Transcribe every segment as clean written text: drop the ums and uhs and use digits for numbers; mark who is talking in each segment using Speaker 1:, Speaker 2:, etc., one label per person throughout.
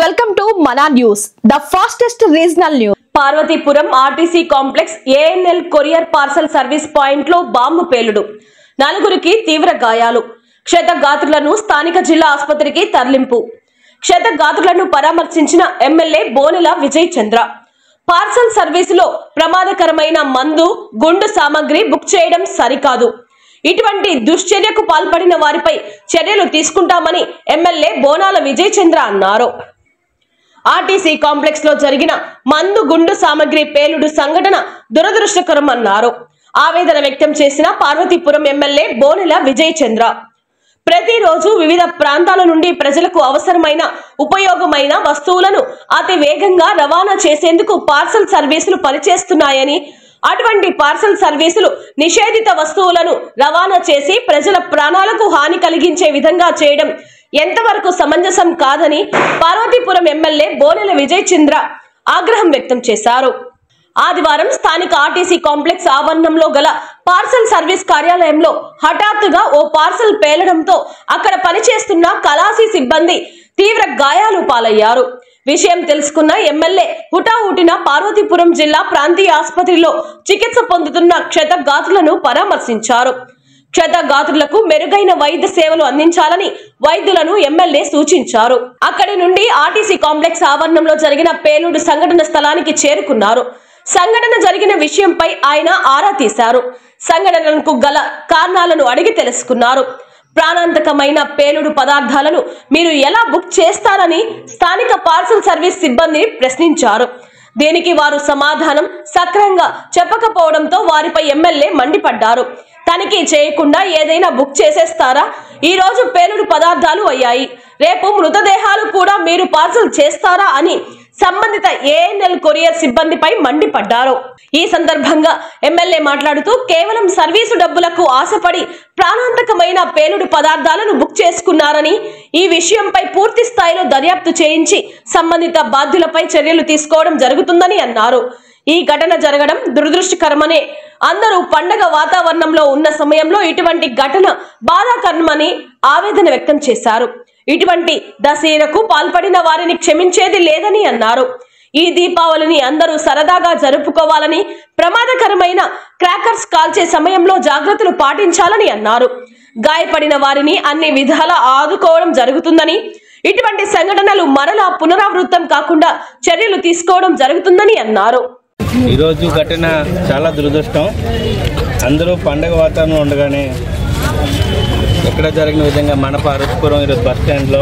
Speaker 1: Welcome to Mana News, the fastest regional news.
Speaker 2: Parvathipuram RTC complex ANL courier parcel service point లో bomb పేలుడు, నలుగురికి తీవ్ర గాయాలు. క్షతగాత్రులను స్థానిక జిల్లా ఆసుపత్రికి తరలింపు. క్షతగాత్రులను పరామర్శించిన ఎమ్మెల్యే బోనెల విజయ్ చంద్ర. పార్సల్ సర్వీసులో ప్రమాదకరమైన మందు, గుండు సామాగ్రి బుక్ చేయడం సరికాదు. ఇటువంటి దుశ్చర్యకు పాల్పడిన వారిపై చర్యలు తీసుకుంటామని ఎమ్మెల్యే బోనాల విజయ్ చంద్ర అన్నారు. ఆర్టీసీ కాంప్లెక్స్ లో జరిగిన మందు, గుండు సామాగ్రి పేలుడు సంఘటన దురదృష్టకరం అన్నారు. ఆవేదన వ్యక్తం చేసిన పార్వతీపురం ఎమ్మెల్యే బోనెల విజయ్ చంద్ర, ప్రతిరోజు వివిధ ప్రాంతాల నుండి ప్రజలకు అవసరమైన ఉపయోగమైన వస్తువులను అతి వేగంగా రవాణా చేసేందుకు పార్సల్ సర్వీసులు పనిచేస్తున్నాయని, అటువంటి పార్సల్ సర్వీసులు నిషేధిత వస్తువులను రవాణా చేసి ప్రజల ప్రాణాలకు హాని కలిగించే విధంగా చేయడం ఎంతవరకు సమంజసం కాదని పార్వతీపురం ఎమ్మెల్యే బోనెల విజయ్ చంద్ర ఆగ్రహం వ్యక్తం చేశారు. ఆదివారం స్థానిక ఆర్టీసీ కాంప్లెక్స్ ఆవరణంలో గల పార్సల్ సర్వీస్ కార్యాలయంలో హఠాత్తుగా ఓ పార్సల్ పేలడంతో అక్కడ పనిచేస్తున్న కలాసీ సిబ్బంది తీవ్ర గాయాలు పాలయ్యారు. విషయం తెలుసుకున్న ఎమ్మెల్యే హుటాహుటిన పార్వతీపురం జిల్లా ప్రాంతీయ ఆసుపత్రిలో చికిత్స పొందుతున్న క్షతగాత్రులను పరామర్శించారు. క్షతగాత్రులకు మెరుగైన వైద్య సేవలు అందించాలని వైద్యులను ఎమ్మెల్యే సూచించారు. అక్కడి నుండి ఆర్టీసీ కాంప్లెక్స్ ఆవరణంలో జరిగిన పేలుడు సంఘటన స్థలానికి చేరుకున్నారు. సంఘటన జరిగిన విషయంపై ఆయన ఆరా తీశారు. సంఘటనకు గల కారణాలను అడిగి తెలుసుకున్నారు. ప్రాణాంతకమైన పేలుడు పదార్థాలను మీరు ఎలా బుక్ చేస్తారని స్థానిక పార్సల్ సర్వీస్ సిబ్బందిని ప్రశ్నించారు. దీనికి వారు సమాధానం సక్రమంగా చెప్పకపోవడంతో వారిపై ఎమ్మెల్యే మండిపడ్డారు. తనిఖీ చేయకుండా ఏదైనా బుక్ చేసేస్తారా? ఈ రోజు పేలుడు పదార్థాలు అయ్యాయి, రేపు మృతదేహాలు కూడా మీరు పార్సల్ చేస్తారా అని సంబంధిత ఏఎన్ఎల్ కొరియర్ సిబ్బందిపై మండిపడ్డారు. ఈ సందర్భంగా ఎమ్మెల్యే మాట్లాడుతూ, కేవలం సర్వీసు డబ్బులకు ఆశపడి ప్రాణాంతకమైన పేలుడు పదార్థాలను బుక్ చేసుకున్నారని, ఈ విషయంపై పూర్తి స్థాయిలో దర్యాప్తు చేయించి సంబంధిత బాధ్యులపై చర్యలు తీసుకోవడం జరుగుతుందని అన్నారు. ఈ ఘటన జరగడం దురదృష్టకరమని, అందరూ పండగ వాతావరణంలో ఉన్న సమయంలో ఇటువంటి ఘటన బాధాకరమని ఆవేదన వ్యక్తం చేశారు. ఇటువంటి దశలకు పాల్పడిన వారిని క్షమించేది లేదని అన్నారు. ఈ దీపావళిని అందరూ సరదాగా జరుపుకోవాలని, ప్రమాదకరమైన క్రాకర్స్ కాల్చే సమయంలో జాగ్రత్తలు పాటించాలని అన్నారు. గాయపడిన వారిని అన్ని విధాలా ఆదుకోవడం జరుగుతుందని, ఇటువంటి సంఘటనలు మరలా పునరావృతం కాకుండా చర్యలు తీసుకోవడం జరుగుతుందని అన్నారు.
Speaker 3: ఈరోజు ఘటన చాలా దురదృష్టం. అందరూ పండగ వాతావరణం ఉండగానే ఎక్కడ జరిగిన విధంగా మన పార్వతీపురం ఈరోజు బస్ స్టాండ్లో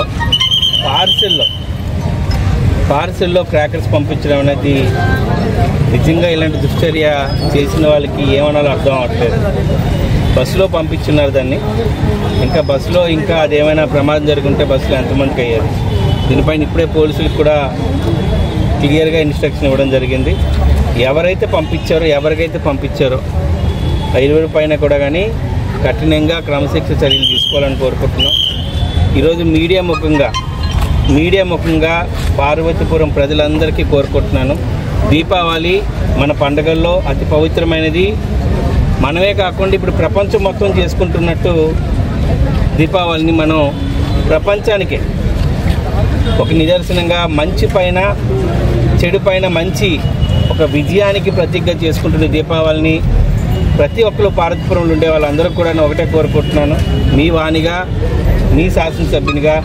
Speaker 3: పార్సిల్లో క్రాకర్స్ పంపించడం అనేది నిజంగా ఇలాంటి దుశ్చర్య చేసిన వాళ్ళకి ఏమనాలో అర్థం అవ్వట్లేదు. బస్సులో పంపించున్నారు దాన్ని. ఇంకా బస్సులో ఇంకా అదేమైనా ప్రమాదం జరుగుంటే బస్సులో ఎంతమందికి అయ్యేది. దీనిపైన ఇప్పుడే పోలీసులకు కూడా క్లియర్గా ఇన్స్ట్రక్షన్ ఇవ్వడం జరిగింది. ఎవరైతే పంపించారో 5 పైన కూడా కానీ కఠినంగా క్రమశిక్షణ చర్యలు తీసుకోవాలని కోరుకుంటున్నాం. ఈరోజు మీడియా ముఖంగా పార్వతీపురం ప్రజలందరికీ కోరుకుంటున్నాను, దీపావళి మన పండుగల్లో అతి పవిత్రమైనది. మనమే కాకుండా ఇప్పుడు ప్రపంచం మొత్తం చేసుకుంటున్నట్టు దీపావళిని మనం ప్రపంచానికే ఒక నిదర్శనంగా, మంచి పైన చెడు పైన మంచి ఒక విజయానికి ప్రతీకగా చేసుకుంటున్న దీపావళిని ప్రతి ఒక్కరు పార్వతీపురంలో ఉండే వాళ్ళందరూ కూడా ఒకటే కోరుకుంటున్నాను. మీ వాణిగా, మీ శాసనసభ్యునిగా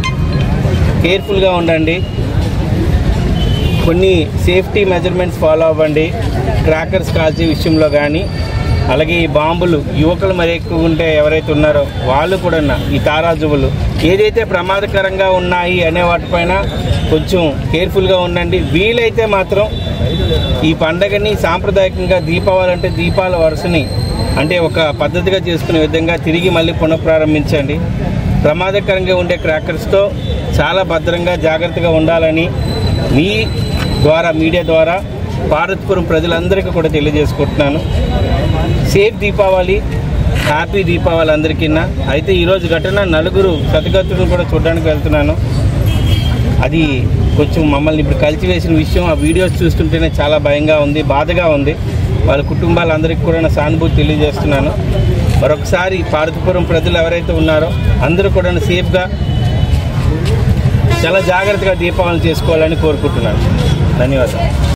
Speaker 3: కేర్ఫుల్గా ఉండండి. కొన్ని సేఫ్టీ మెజర్మెంట్స్ ఫాలో అవ్వండి. క్రాకర్స్ కాల్చే విషయంలో కానీ, అలాగే ఈ బాంబులు యువకులు మరి ఎక్కువ ఉంటే ఎవరైతే ఉన్నారో వాళ్ళు కూడా ఈ తారాజువులు ఏదైతే ప్రమాదకరంగా ఉన్నాయి అనే వాటిపైన కొంచెం కేర్ఫుల్గా ఉండండి. వీలైతే మాత్రం ఈ పండగని సాంప్రదాయకంగా దీపావళి అంటే దీపాల వరుసని అంటే ఒక పద్ధతిగా చేసుకునే విధంగా తిరిగి మళ్ళీ పునఃప్రారంభించండి. ప్రమాదకరంగా ఉండే క్రాకర్స్తో చాలా భద్రంగా జాగ్రత్తగా ఉండాలని మీ ద్వారా, మీడియా ద్వారా పార్వతీపురం ప్రజలందరికీ కూడా తెలియజేసుకుంటున్నాను. సేఫ్ దీపావళి, హ్యాపీ దీపావళి అందరికీ. అయితే ఈరోజు ఘటన నలుగురు క్షతగాత్రులను కూడా చూడడానికి వెళ్తున్నాను. అది కొంచెం మమ్మల్ని ఇప్పుడు కలిసివేసిన విషయం. ఆ వీడియోస్ చూస్తుంటేనే చాలా భయంగా ఉంది, బాధగా ఉంది. వాళ్ళ కుటుంబాలందరికీ కూడా సానుభూతి తెలియజేస్తున్నాను. మరొకసారి పార్వతీపురం ప్రజలు ఎవరైతే ఉన్నారో అందరూ కూడా చాలా జాగ్రత్తగా దీపావళి చేసుకోవాలని కోరుకుంటున్నాను. ధన్యవాదాలు.